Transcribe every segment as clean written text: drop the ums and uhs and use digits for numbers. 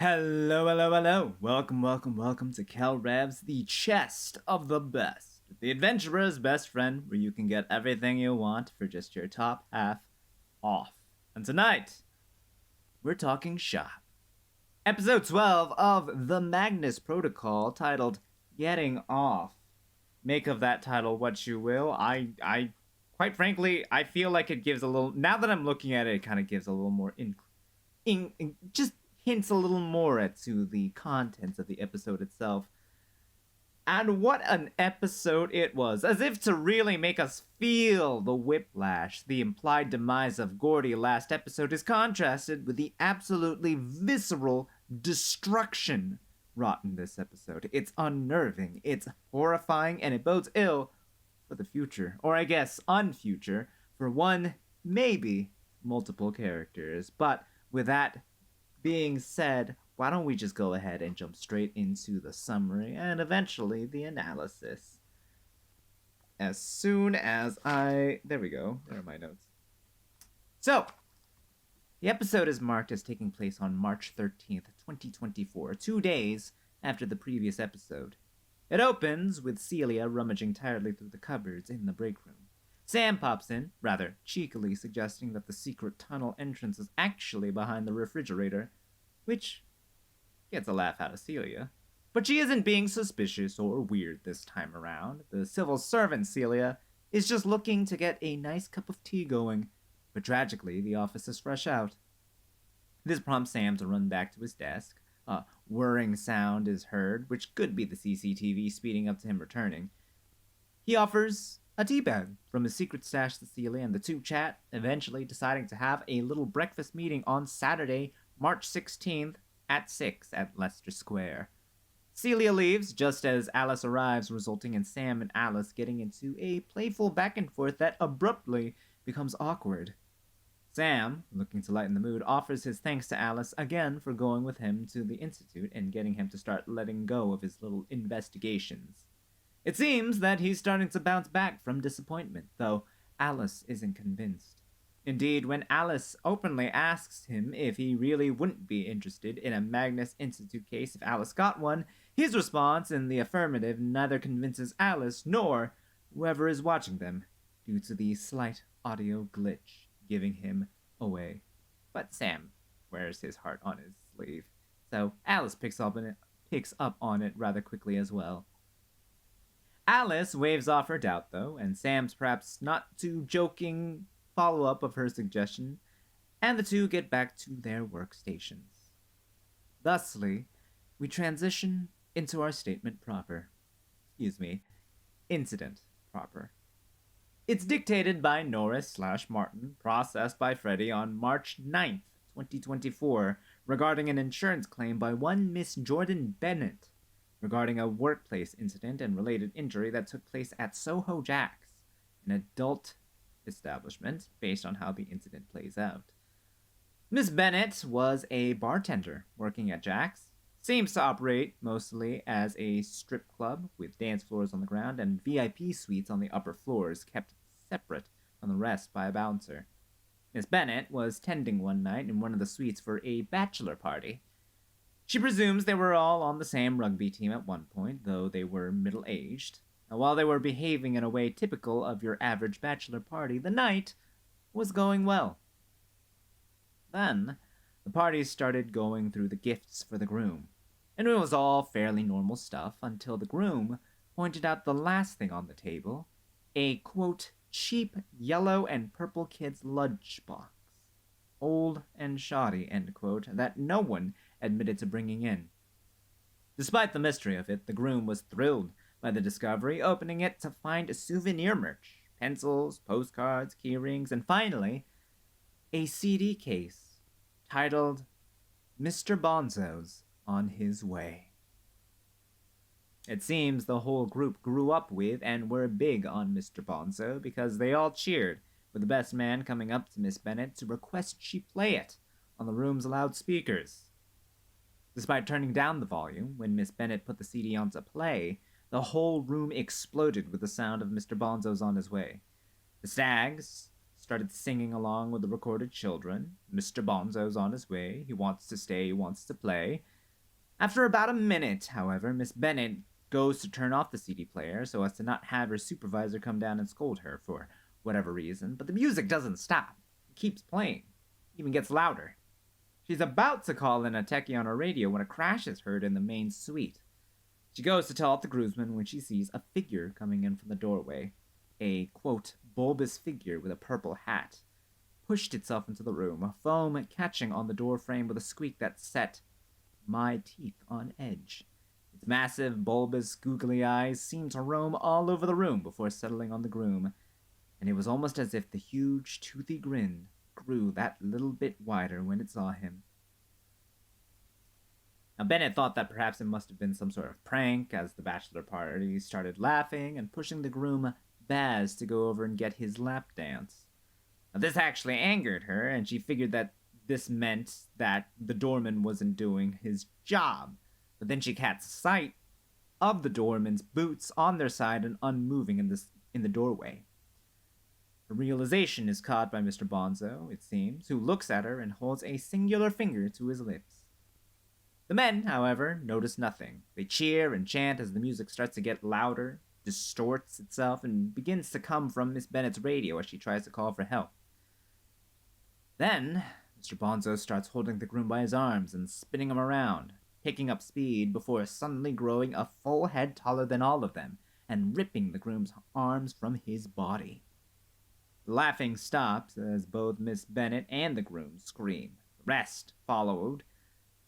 Hello, hello, hello. Welcome to Cal Rev's The Chest of the Best, the adventurer's best friend, where you can get everything you want for just your top half off. And tonight, we're talking shop. Episode 12 of the Magnus Protocol, titled Getting Off. Make of that title what you will. I quite frankly, I feel like it gives a little, now that I'm looking at it, it kind of gives a little more just hints a little more at to the contents of the episode itself. And what an episode it was, as if to really make us feel the whiplash. The implied demise of Gordy last episode is contrasted with the absolutely visceral destruction wrought in this episode. It's unnerving, it's horrifying, and it bodes ill for the future, or I guess unfuture, for one, maybe multiple characters. But with that being said, why don't we just go ahead and jump straight into the summary and eventually the analysis? As soon as there we go. There are my notes. So, the episode is marked as taking place on March 13th, 2024, 2 days after the previous episode. It opens with Celia rummaging tiredly through the cupboards in the break room. Sam pops in, rather cheekily suggesting that the secret tunnel entrance is actually behind the refrigerator, which gets a laugh out of Celia. But she isn't being suspicious or weird this time around. The civil servant Celia is just looking to get a nice cup of tea going, but tragically the office is fresh out. This prompts Sam to run back to his desk. A whirring sound is heard, which could be the CCTV speeding up to him returning. He offers a tea bag from his secret stash to Celia, and the two chat, eventually deciding to have a little breakfast meeting on Saturday, March 16th at 6 at Leicester Square. Celia leaves just as Alice arrives, resulting in Sam and Alice getting into a playful back and forth that abruptly becomes awkward. Sam, looking to lighten the mood, offers his thanks to Alice again for going with him to the Institute and getting him to start letting go of his little investigations. It seems that he's starting to bounce back from disappointment, though Alice isn't convinced. Indeed, when Alice openly asks him if he really wouldn't be interested in a Magnus Institute case if Alice got one, his response in the affirmative neither convinces Alice nor whoever is watching them, due to the slight audio glitch giving him away. But Sam wears his heart on his sleeve, so Alice picks up on it rather quickly as well. Alice waves off her doubt, though, and Sam's perhaps not too joking follow-up of her suggestion, and the two get back to their workstations. Thusly, we transition into our statement proper. Incident proper. It's dictated by Norris/Martin, processed by Freddie on March 9th, 2024, regarding an insurance claim by one Miss Jordan Bennett, regarding a workplace incident and related injury that took place at Soho Jack's, an adult establishment, based on how the incident plays out. Miss Bennett was a bartender working at Jack's. Seems to operate mostly as a strip club with dance floors on the ground and VIP suites on the upper floors, kept separate from the rest by a bouncer. Miss Bennett was tending one night in one of the suites for a bachelor party. She presumes they were all on the same rugby team at one point, though they were middle-aged. And while they were behaving in a way typical of your average bachelor party, the night was going well. Then, the party started going through the gifts for the groom, and it was all fairly normal stuff until the groom pointed out the last thing on the table, a, quote, cheap yellow and purple kid's lunchbox. Old and shoddy, end quote, that no one admitted to bringing in. Despite the mystery of it, the groom was thrilled by the discovery, opening it to find souvenir merch, pencils, postcards, key rings, and finally, a CD case titled Mr. Bonzo's on His Way. It seems the whole group grew up with and were big on Mr. Bonzo because they all cheered, with the best man coming up to Miss Bennett to request she play it on the room's loudspeakers. Despite turning down the volume, when Miss Bennett put the CD on to play, the whole room exploded with the sound of Mr. Bonzo's on his way. The stags started singing along with the recorded children. Mr. Bonzo's on his way. He wants to stay, he wants to play. After about a minute, however, Miss Bennet goes to turn off the CD player so as to not have her supervisor come down and scold her for whatever reason, but the music doesn't stop. It keeps playing, even gets louder. She's about to call in a techie on her radio when a crash is heard in the main suite. She goes to tell off the groomsman when she sees a figure coming in from the doorway. A, quote, bulbous figure with a purple hat pushed itself into the room, foam catching on the door frame with a squeak that set my teeth on edge. Its massive, bulbous, googly eyes seemed to roam all over the room before settling on the groom, and it was almost as if the huge, toothy grin grew that little bit wider when it saw him. Now, Bennett thought that perhaps it must have been some sort of prank, as the bachelor party started laughing and pushing the groom, Baz, to go over and get his lap dance. Now, this actually angered her, and she figured that this meant that the doorman wasn't doing his job. But then she caught sight of the doorman's boots on their side and unmoving in the doorway. Her realization is caught by Mr. Bonzo, it seems, who looks at her and holds a singular finger to his lips. The men, however, notice nothing. They cheer and chant as the music starts to get louder, distorts itself, and begins to come from Miss Bennet's radio as she tries to call for help. Then, Mr. Bonzo starts holding the groom by his arms and spinning him around, picking up speed before suddenly growing a full head taller than all of them and ripping the groom's arms from his body. The laughing stops as both Miss Bennet and the groom scream. The rest followed,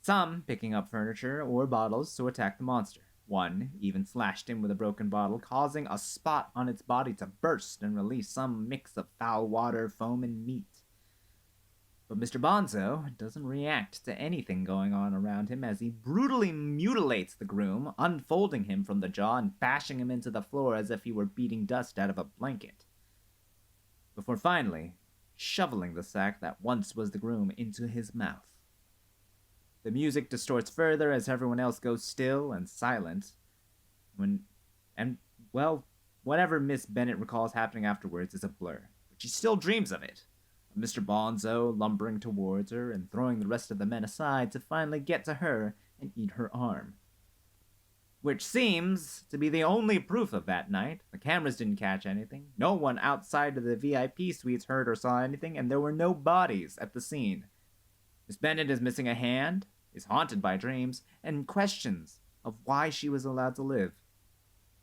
some picking up furniture or bottles to attack the monster. One even slashed him with a broken bottle, causing a spot on its body to burst and release some mix of foul water, foam, and meat. But Mr. Bonzo doesn't react to anything going on around him as he brutally mutilates the groom, unfolding him from the jaw and bashing him into the floor as if he were beating dust out of a blanket, before finally shoveling the sack that once was the groom into his mouth. The music distorts further as everyone else goes still and silent. Whatever Miss Bennet recalls happening afterwards is a blur, but she still dreams of it. Mr. Bonzo lumbering towards her and throwing the rest of the men aside to finally get to her and eat her arm. Which seems to be the only proof of that night. The cameras didn't catch anything. No one outside of the VIP suites heard or saw anything, and there were no bodies at the scene. Miss Bennet is missing a hand, is haunted by dreams, and questions of why she was allowed to live,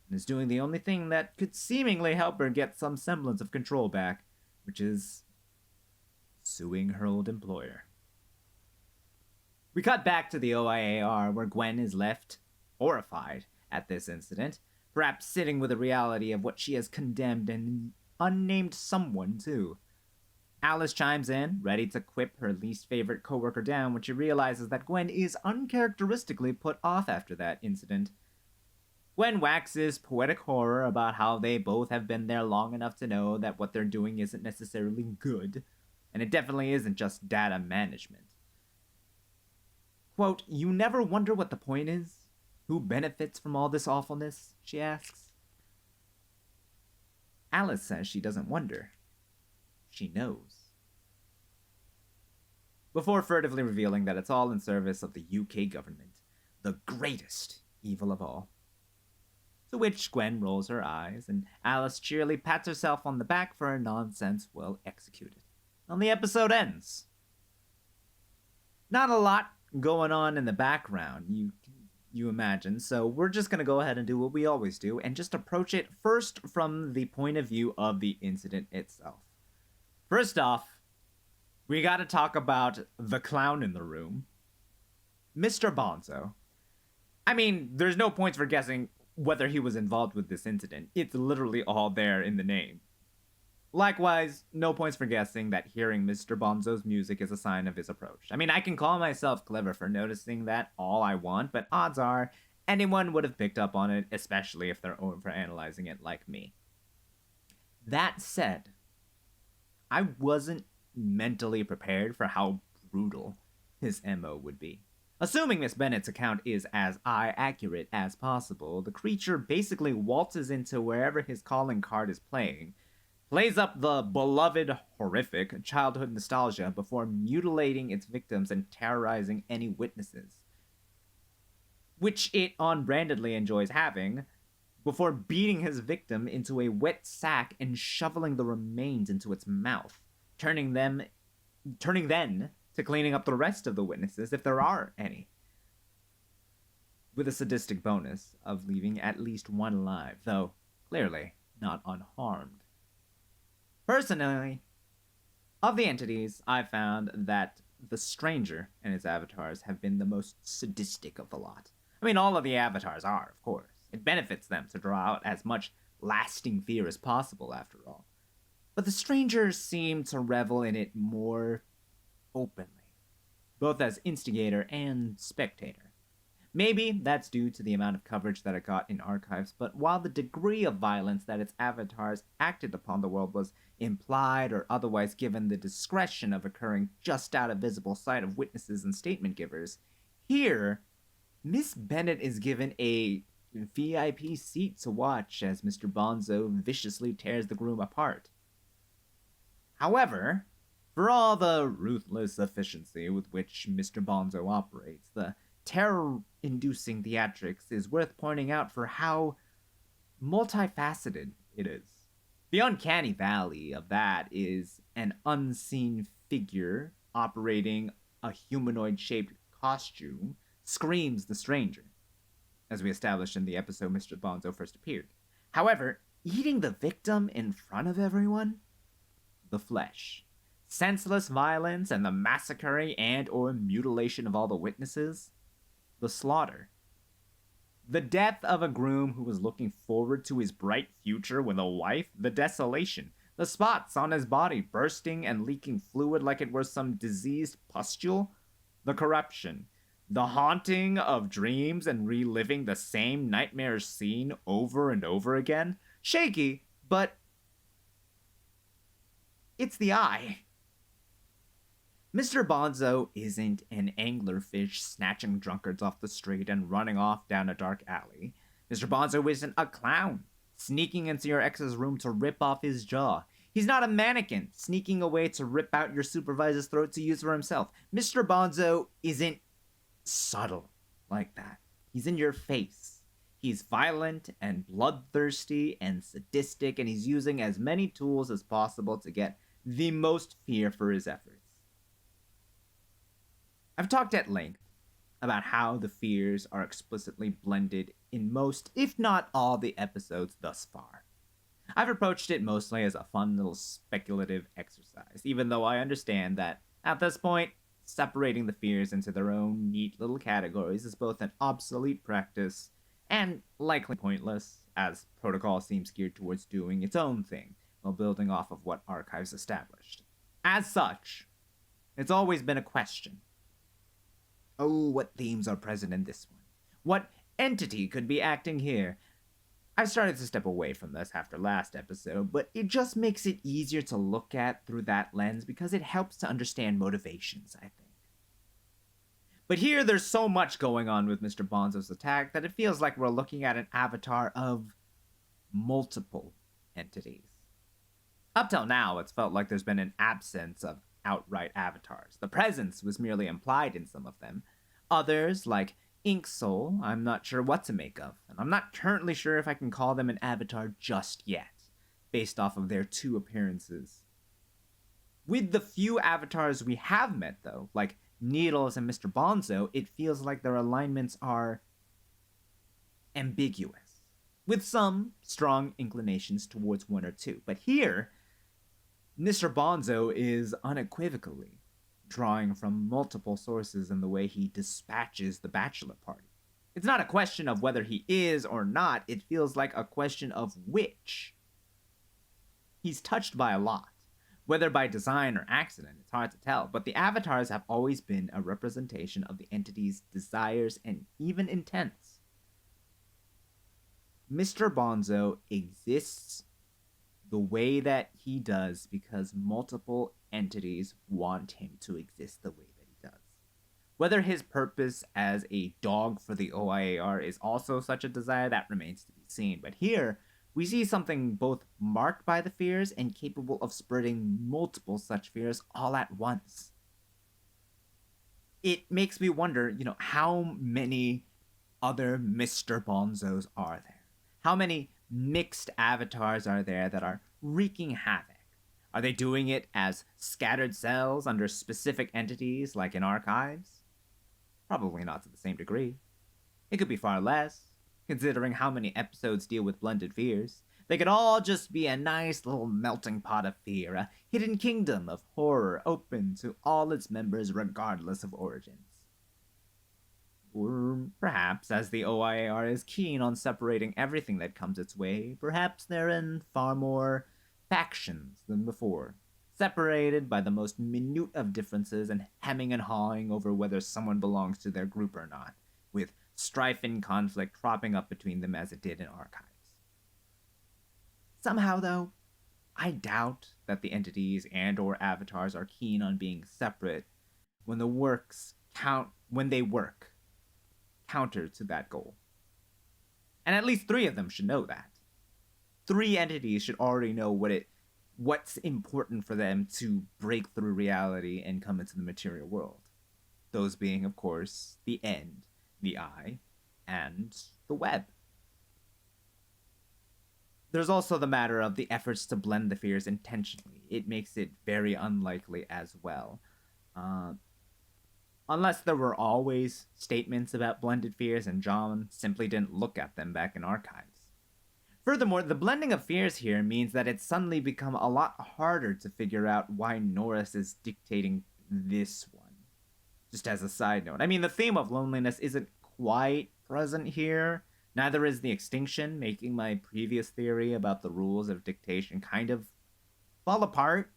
and is doing the only thing that could seemingly help her get some semblance of control back, which is suing her old employer. We cut back to the OIAR, where Gwen is left horrified at this incident, perhaps sitting with the reality of what she has condemned an unnamed someone to. Alice chimes in, ready to quip her least favorite coworker down when she realizes that Gwen is uncharacteristically put off after that incident. Gwen waxes poetic horror about how they both have been there long enough to know that what they're doing isn't necessarily good, and it definitely isn't just data management. Quote, "You never wonder what the point is? Who benefits from all this awfulness?" she asks. Alice says she doesn't wonder. She knows. Before furtively revealing that it's all in service of the UK government, the greatest evil of all. To which Gwen rolls her eyes, and Alice cheerily pats herself on the back for her nonsense well executed. And the episode ends. Not a lot going on in the background, you imagine, so we're just going to go ahead and do what we always do, and just approach it first from the point of view of the incident itself. First off, we got to talk about the clown in the room, Mr. Bonzo. I mean, there's no points for guessing whether he was involved with this incident. It's literally all there in the name. Likewise, no points for guessing that hearing Mr. Bonzo's music is a sign of his approach. I mean, I can call myself clever for noticing that all I want, but odds are anyone would have picked up on it, especially if they're over analyzing it like me. That said, I wasn't mentally prepared for how brutal his MO would be. Assuming Miss Bennet's account is as accurate as possible, the creature basically waltzes into wherever his calling card is playing, plays up the beloved, horrific childhood nostalgia before mutilating its victims and terrorizing any witnesses. which it unbrandedly enjoys having, before beating his victim into a wet sack and shoveling the remains into its mouth, turning then to cleaning up the rest of the witnesses if there are any, with a sadistic bonus of leaving at least one alive, though clearly not unharmed. Personally, of the entities, I found that the Stranger and his avatars have been the most sadistic of the lot. I mean, all of the avatars are, of course. It benefits them to draw out as much lasting fear as possible, after all. But the Stranger seemed to revel in it more openly, both as instigator and spectator. Maybe that's due to the amount of coverage that it got in archives, but while the degree of violence that its avatars acted upon the world was implied or otherwise given the discretion of occurring just out of visible sight of witnesses and statement givers, here, Miss Bennett is given a VIP seat to watch as Mr. Bonzo viciously tears the groom apart. However, for all the ruthless efficiency with which Mr. Bonzo operates, the terror-inducing theatrics is worth pointing out for how multifaceted it is. The uncanny valley of that is an unseen figure operating a humanoid-shaped costume screams the Stranger, as we established in the episode Mr. Bonzo first appeared. However, eating the victim in front of everyone? The flesh. Senseless violence and the massacring and or mutilation of all the witnesses? The slaughter. The death of a groom who was looking forward to his bright future with a wife? The desolation. The spots on his body bursting and leaking fluid like it were some diseased pustule? The corruption. The haunting of dreams and reliving the same nightmare scene over and over again? Shaky, but it's the eye. Mr. Bonzo isn't an anglerfish snatching drunkards off the street and running off down a dark alley. Mr. Bonzo isn't a clown sneaking into your ex's room to rip off his jaw. He's not a mannequin sneaking away to rip out your supervisor's throat to use for himself. Mr. Bonzo isn't subtle like that. He's in your face. He's violent and bloodthirsty and sadistic, and he's using as many tools as possible to get the most fear for his efforts. I've talked at length about how the fears are explicitly blended in most, if not all, the episodes thus far. I've approached it mostly as a fun little speculative exercise, even though I understand that, at this point, separating the fears into their own neat little categories is both an obsolete practice and likely pointless, as protocol seems geared towards doing its own thing while building off of what archives established. As such, it's always been a question. Oh, what themes are present in this one? What entity could be acting here? I've started to step away from this after last episode, but it just makes it easier to look at through that lens because it helps to understand motivations, I think. But here there's so much going on with Mr. Bonzo's attack that it feels like we're looking at an avatar of multiple entities. Up till now, it's felt like there's been an absence of outright avatars. The presence was merely implied in some of them. Others, like Ink Soul, I'm not sure what to make of, and I'm not currently sure if I can call them an avatar just yet, based off of their two appearances. With the few avatars we have met, though, like Needles and Mr. Bonzo, it feels like their alignments are ambiguous, with some strong inclinations towards one or two. But here, Mr. Bonzo is unequivocally drawing from multiple sources in the way he dispatches the bachelor party. It's not a question of whether he is or not, it feels like a question of which. He's touched by a lot. Whether by design or accident, it's hard to tell, but the avatars have always been a representation of the entity's desires and even intents. Mr. Bonzo exists the way that he does because multiple entities want him to exist the way that he does. Whether his purpose as a dog for the OIAR is also such a desire, that remains to be seen. But here, we see something both marked by the fears and capable of spreading multiple such fears all at once. It makes me wonder, how many other Mr. Bonzos are there? How many mixed avatars are there that are wreaking havoc? Are they doing it as scattered cells under specific entities like in archives? Probably not to the same degree. It could be far less, considering how many episodes deal with blended fears. They could all just be a nice little melting pot of fear, a hidden kingdom of horror open to all its members regardless of origins. Or perhaps, as the OIAR is keen on separating everything that comes its way, perhaps they're in far more factions than before, separated by the most minute of differences and hemming and hawing over whether someone belongs to their group or not, with strife and conflict cropping up between them as it did in archives. Somehow, though, I doubt that the entities and or avatars are keen on being separate when they work counter to that goal. And at least 3 of them should know that. 3 entities should already know what's important for them to break through reality and come into the material world. Those being, of course, the end, the eye, and the web. There's also the matter of the efforts to blend the fears intentionally. It makes it very unlikely as well. Unless there were always statements about blended fears and John simply didn't look at them back in archives. Furthermore, the blending of fears here means that it's suddenly become a lot harder to figure out why Norris is dictating this one. Just as a side note, I mean, the theme of loneliness isn't quite present here. Neither is the extinction, making my previous theory about the rules of dictation kind of fall apart.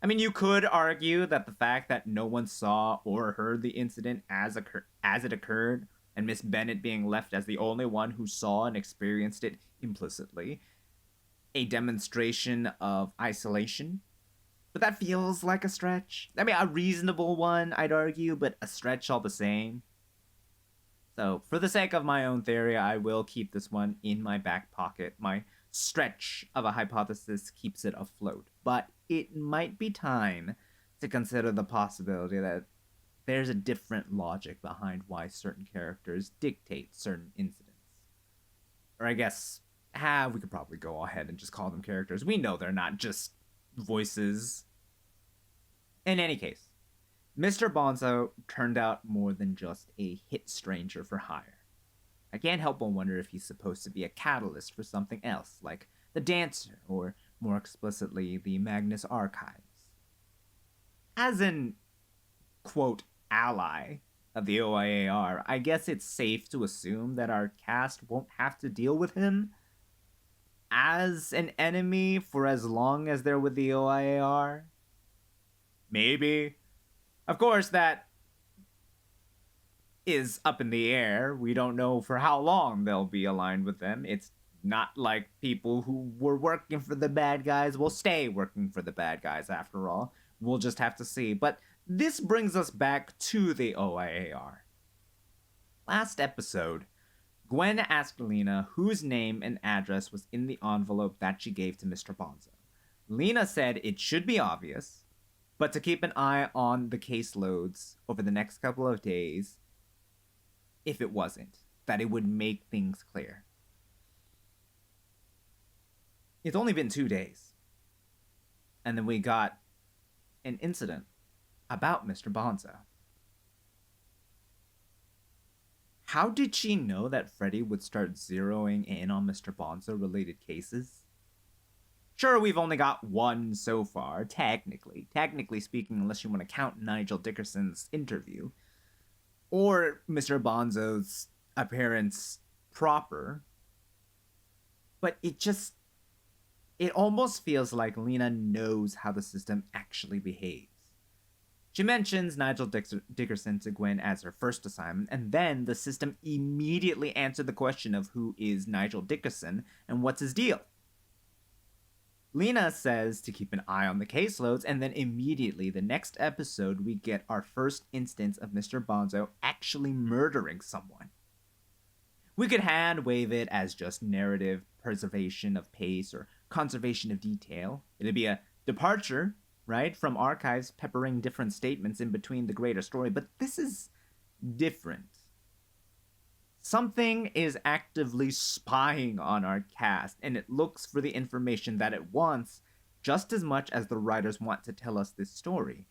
I mean, you could argue that the fact that no one saw or heard the incident as it occurred, and Miss Bennet being left as the only one who saw and experienced it implicitly, a demonstration of isolation. But that feels like a stretch. I mean, a reasonable one, I'd argue, but a stretch all the same. So, for the sake of my own theory, I will keep this one in my back pocket. My stretch of a hypothesis keeps it afloat. But it might be time to consider the possibility that there's a different logic behind why certain characters dictate certain incidents. Or I guess, we could probably go ahead and just call them characters. We know they're not just voices. In any case, Mr. Bonzo turned out more than just a hit stranger for hire. I can't help but wonder if he's supposed to be a catalyst for something else, like the Dancer, or more explicitly, the Magnus archives. As an, quote, ally of the OIAR, I guess it's safe to assume that our cast won't have to deal with him as an enemy for as long as they're with the OIAR. Maybe. Of course, that is up in the air. We don't know for how long they'll be aligned with them. It's not like people who were working for the bad guys will stay working for the bad guys after all. We'll just have to see. But this brings us back to the OIAR. Last episode, Gwen asked Lena whose name and address was in the envelope that she gave to Mr. Bonzo. Lena said it should be obvious, but to keep an eye on the caseloads over the next couple of days, if it wasn't, that it would make things clear. It's only been 2 days. And then we got an incident about Mr. Bonzo. How did she know that Freddy would start zeroing in on Mr. Bonzo related cases? Sure, we've only got one so far, technically speaking, unless you want to count Nigel Dickerson's interview, or Mr. Bonzo's appearance proper. But it almost feels like Lena knows how the system actually behaves. She mentions Nigel Dickerson to Gwen as her first assignment, and then the system immediately answered the question of who is Nigel Dickerson and what's his deal. Lena says to keep an eye on the caseloads, and then immediately the next episode we get our first instance of Mr. Bonzo actually murdering someone. We could hand wave it as just narrative preservation of pace or conservation of detail. It'd be a departure, right, from archives peppering different statements in between the greater story, but this is different. Something is actively spying on our cast, and it looks for the information that it wants just as much as the writers want to tell us this story.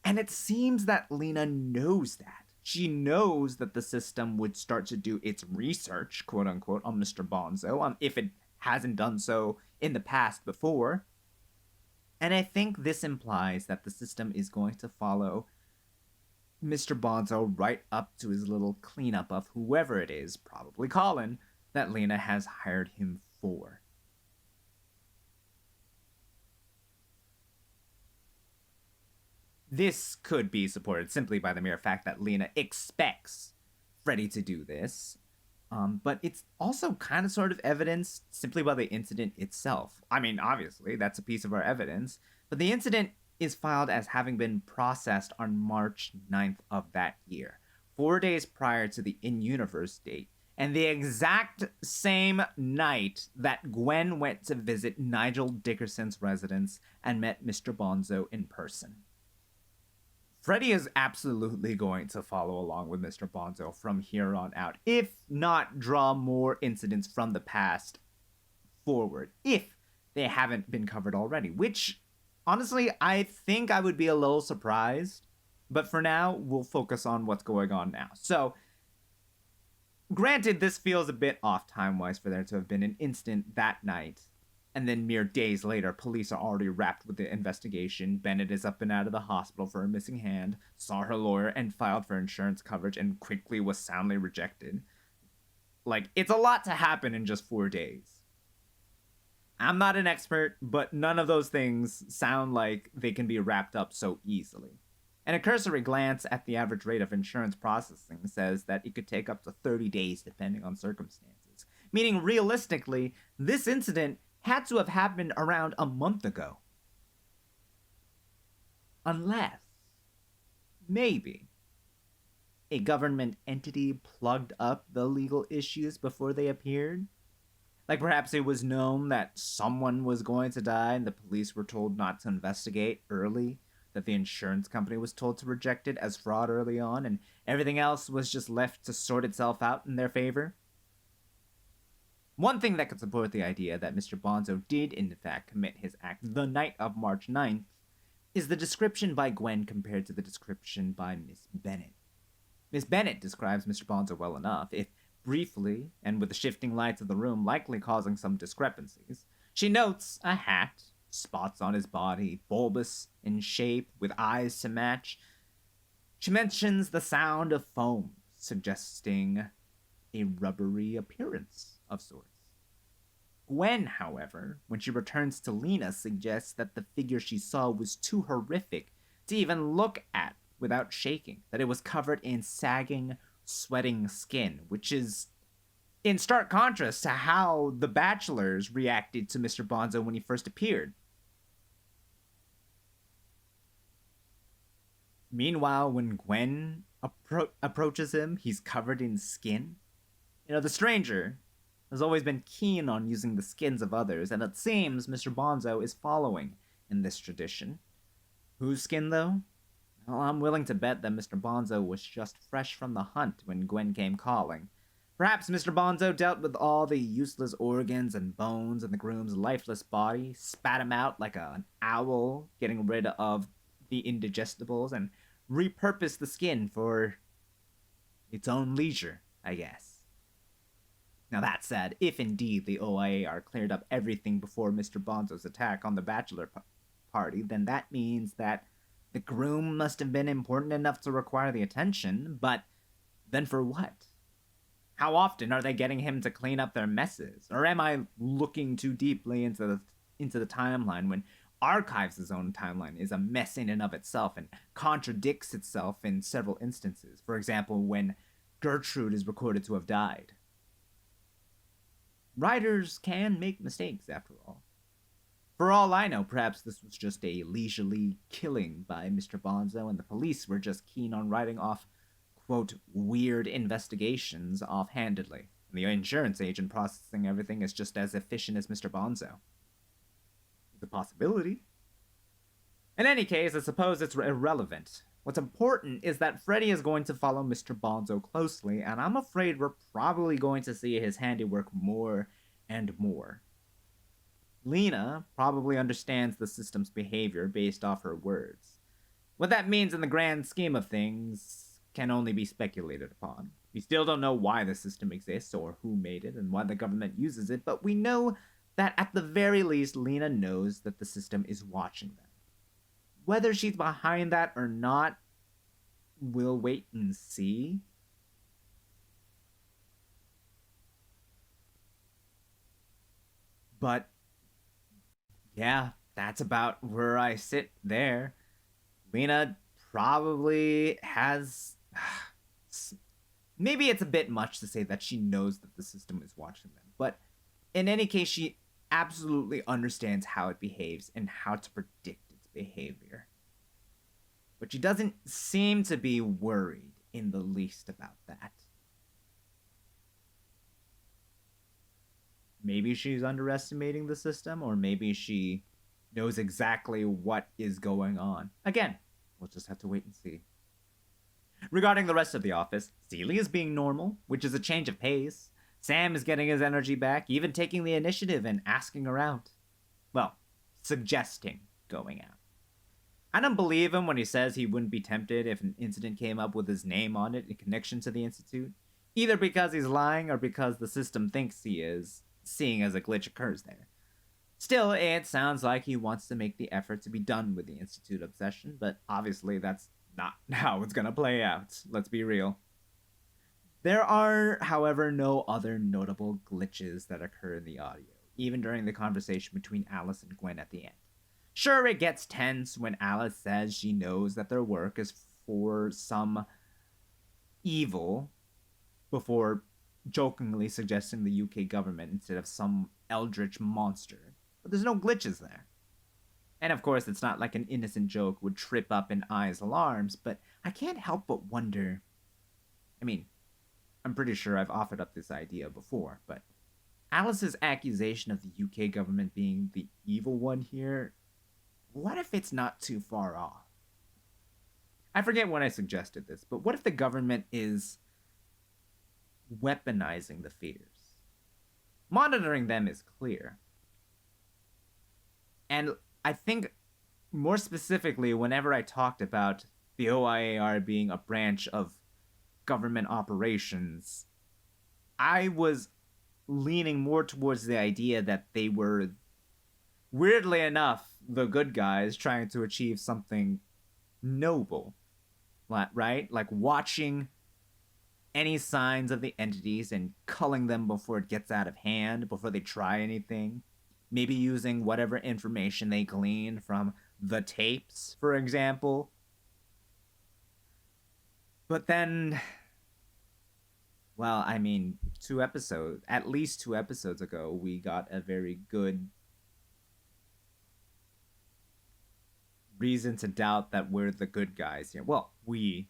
And it seems that Lena knows that. She knows that the system would start to do its research, quote unquote, on Mr. Bonzo, if it hasn't done so in the past before. And I think this implies that the system is going to follow Mr. Bonzo right up to his little cleanup of whoever it is, probably Colin, that Lena has hired him for. This could be supported simply by the mere fact that Lena expects Freddy to do this, but it's also kind of sort of evidenced simply by the incident itself. I mean, obviously, that's a piece of our evidence, but the incident is filed as having been processed on March 9th of that year, 4 days prior to the in-universe date, and the exact same night that Gwen went to visit Nigel Dickerson's residence and met Mr. Bonzo in person. Freddy is absolutely going to follow along with Mr. Bonzo from here on out, if not draw more incidents from the past forward, if they haven't been covered already, which, honestly, I think I would be a little surprised, but for now, we'll focus on what's going on now. So, granted, this feels a bit off time-wise for there to have been an incident that night, and then mere days later, police are already wrapped with the investigation. Bennett is up and out of the hospital for a missing hand, saw her lawyer, and filed for insurance coverage, and quickly was soundly rejected. Like, it's a lot to happen in just 4 days. I'm not an expert, but none of those things sound like they can be wrapped up so easily. And a cursory glance at the average rate of insurance processing says that it could take up to 30 days depending on circumstances. Meaning, realistically, this incident had to have happened around a month ago. Unless, maybe, a government entity plugged up the legal issues before they appeared. Like perhaps it was known that someone was going to die and the police were told not to investigate early, that the insurance company was told to reject it as fraud early on, and everything else was just left to sort itself out in their favor. One thing that could support the idea that Mr. Bonzo did in fact commit his act the night of March 9th is the description by Gwen compared to the description by Miss Bennett. Miss Bennett describes Mr. Bonzo well enough, if briefly, and with the shifting lights of the room likely causing some discrepancies. She notes a hat, spots on his body, bulbous in shape, with eyes to match. She mentions the sound of foam, suggesting a rubbery appearance of sorts. Gwen, however, when she returns to Lena, suggests that the figure she saw was too horrific to even look at without shaking, that it was covered in sagging, sweating skin, which is in stark contrast to how the bachelors reacted to Mr. Bonzo when he first appeared. Meanwhile, when Gwen approaches him, he's covered in skin. You know, the stranger has always been keen on using the skins of others, and it seems Mr. Bonzo is following in this tradition. Whose skin, though? Well, I'm willing to bet that Mr. Bonzo was just fresh from the hunt when Gwen came calling. Perhaps Mr. Bonzo dealt with all the useless organs and bones in the groom's lifeless body, spat him out like an owl, getting rid of the indigestibles, and repurposed the skin for its own leisure, I guess. Now that said, if indeed the OIAR cleared up everything before Mr. Bonzo's attack on the bachelor party, then that means that the groom must have been important enough to require the attention, but then for what? How often are they getting him to clean up their messes? Or am I looking too deeply into the timeline when Archives' own timeline is a mess in and of itself and contradicts itself in several instances? For example, when Gertrude is recorded to have died. Writers can make mistakes, after all. For all I know, perhaps this was just a leisurely killing by Mr. Bonzo, and the police were just keen on writing off, quote, weird investigations offhandedly. And the insurance agent processing everything is just as efficient as Mr. Bonzo. It's a possibility. In any case, I suppose it's irrelevant. What's important is that Freddy is going to follow Mr. Bonzo closely, and I'm afraid we're probably going to see his handiwork more and more. Lena probably understands the system's behavior based off her words. What that means in the grand scheme of things can only be speculated upon. We still don't know why the system exists or who made it and why the government uses it, but we know that at the very least, Lena knows that the system is watching them. Whether she's behind that or not, we'll wait and see. But yeah, that's about where I sit there. Lena probably has. Maybe it's a bit much to say that she knows that the system is watching them, but in any case, she absolutely understands how it behaves and how to predict its behavior. But she doesn't seem to be worried in the least about that. Maybe she's underestimating the system, or maybe she knows exactly what is going on. Again, we'll just have to wait and see. Regarding the rest of the office, Celia is being normal, which is a change of pace. Sam is getting his energy back, even taking the initiative and asking her out. Well, suggesting going out. I don't believe him when he says he wouldn't be tempted if an incident came up with his name on it in connection to the Institute, either because he's lying or because the system thinks he is, seeing as a glitch occurs there. Still, it sounds like he wants to make the effort to be done with the Institute obsession, but obviously that's not how it's gonna play out. Let's be real. There are, however, no other notable glitches that occur in the audio, even during the conversation between Alice and Gwen at the end. Sure, it gets tense when Alice says she knows that their work is for some evil before jokingly suggesting the UK government instead of some eldritch monster. But there's no glitches there. And of course, it's not like an innocent joke would trip up an eye's alarms, but I can't help but wonder. I mean, I'm pretty sure I've offered up this idea before, but Alice's accusation of the UK government being the evil one here, what if it's not too far off? I forget when I suggested this, but what if the government is weaponizing the fears? Monitoring them is clear. And I think more specifically, whenever I talked about the OIAR being a branch of government operations, I was leaning more towards the idea that they were, weirdly enough, the good guys trying to achieve something noble, right? Like watching any signs of the entities and culling them before it gets out of hand, before they try anything. Maybe using whatever information they glean from the tapes, for example. But then, well, I mean, at least 2 episodes ago, we got a very good reason to doubt that we're the good guys here. Well, the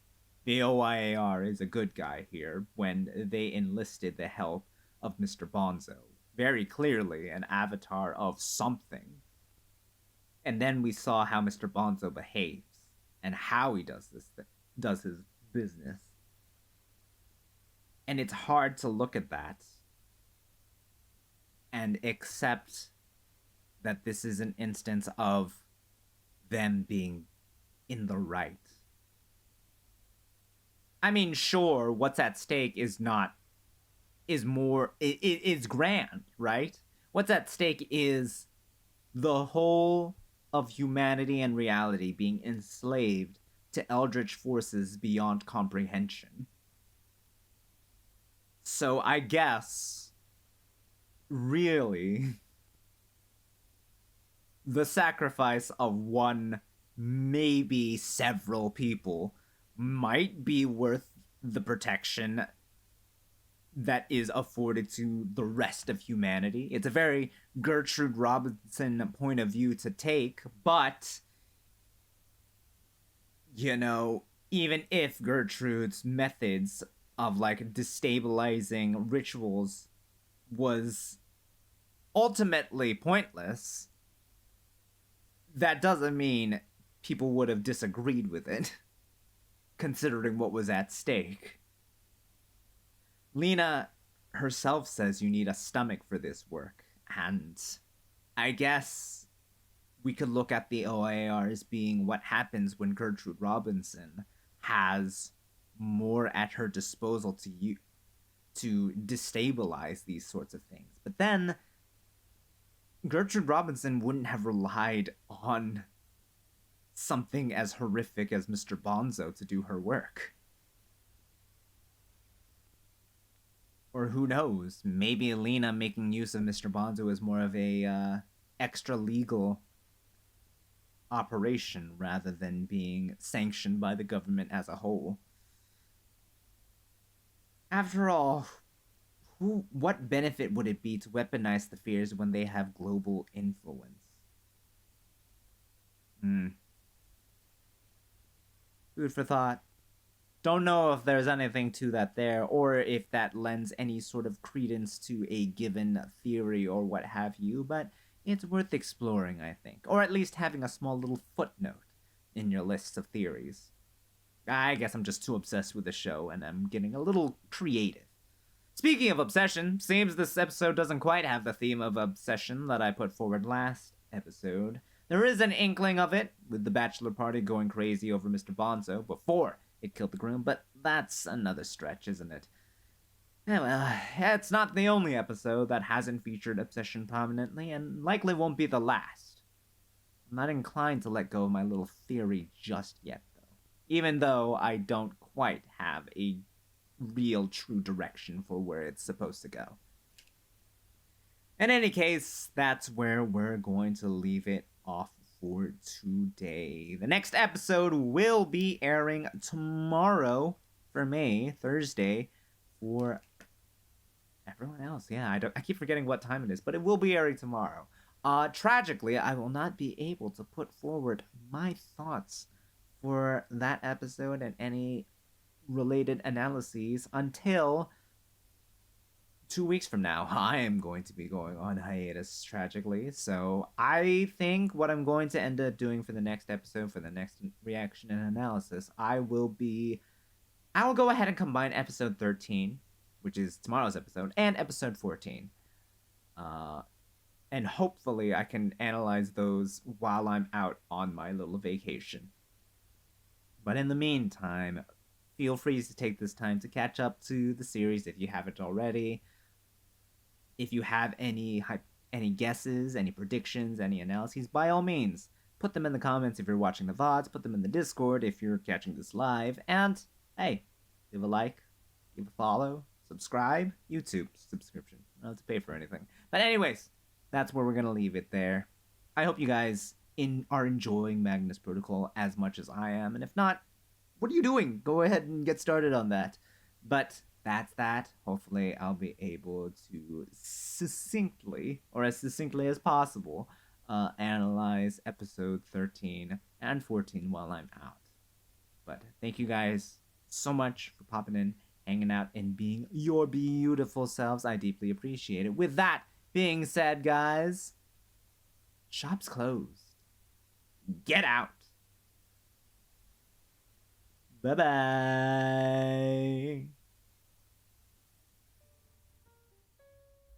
OIAR is a good guy here when they enlisted the help of Mr. Bonzo. Very clearly an avatar of something. And then we saw how Mr. Bonzo behaves and how he does his business. And it's hard to look at that and accept that this is an instance of them being in the right. I mean, sure, what's at stake is grand, right? What's at stake is the whole of humanity and reality being enslaved to eldritch forces beyond comprehension. So I guess, really, the sacrifice of one, maybe several people might be worth the protection that is afforded to the rest of humanity. It's a very Gertrude Robinson point of view to take, but, you know, even if Gertrude's methods of, like, destabilizing rituals was ultimately pointless, that doesn't mean people would have disagreed with it. considering what was at stake. Lena herself says you need a stomach for this work, and I guess we could look at the OAR as being what happens when Gertrude Robinson has more at her disposal to destabilize these sorts of things. But then Gertrude Robinson wouldn't have relied on something as horrific as Mr. Bonzo to do her work. Or who knows, maybe Lena making use of Mr. Bonzo is more of a extra legal operation rather than being sanctioned by the government as a whole. After all, what benefit would it be to weaponize the fears when they have global influence? Food for thought. Don't know if there's anything to that there, or if that lends any sort of credence to a given theory or what have you, but it's worth exploring, I think. Or at least having a small little footnote in your lists of theories. I guess I'm just too obsessed with the show, and I'm getting a little creative. Speaking of obsession, seems this episode doesn't quite have the theme of obsession that I put forward last episode. There is an inkling of it, with the bachelor party going crazy over Mr. Bonzo before it killed the groom, but that's another stretch, isn't it? Yeah, well, it's not the only episode that hasn't featured obsession prominently, and likely won't be the last. I'm not inclined to let go of my little theory just yet, though. Even though I don't quite have a real true direction for where it's supposed to go. In any case, that's where we're going to leave it off for today. The next episode will be airing tomorrow for me, Thursday, for everyone else. Yeah, I keep forgetting what time it is, but it will be airing tomorrow. Tragically, I will not be able to put forward my thoughts for that episode and any related analyses until 2 weeks from now. I am going to be going on hiatus, tragically. So I think what I'm going to end up doing for the next episode, for the next reaction and analysis, I will go ahead and combine episode 13, which is tomorrow's episode, and episode 14. And hopefully I can analyze those while I'm out on my little vacation. But in the meantime, feel free to take this time to catch up to the series if you haven't already. If you have any guesses, any predictions, any analyses, by all means, put them in the comments if you're watching the VODs, put them in the Discord if you're catching this live, and, hey, leave a like, give a follow, subscribe, YouTube subscription. I don't have to pay for anything. But anyways, that's where we're going to leave it there. I hope you guys are enjoying Magnus Protocol as much as I am, and if not, what are you doing? Go ahead and get started on that. But that's that. Hopefully I'll be able to succinctly, or as succinctly as possible, analyze episode 13 and 14 while I'm out. But thank you guys so much for popping in, hanging out, and being your beautiful selves. I deeply appreciate it. With that being said, guys, shop's closed. Get out. Bye-bye.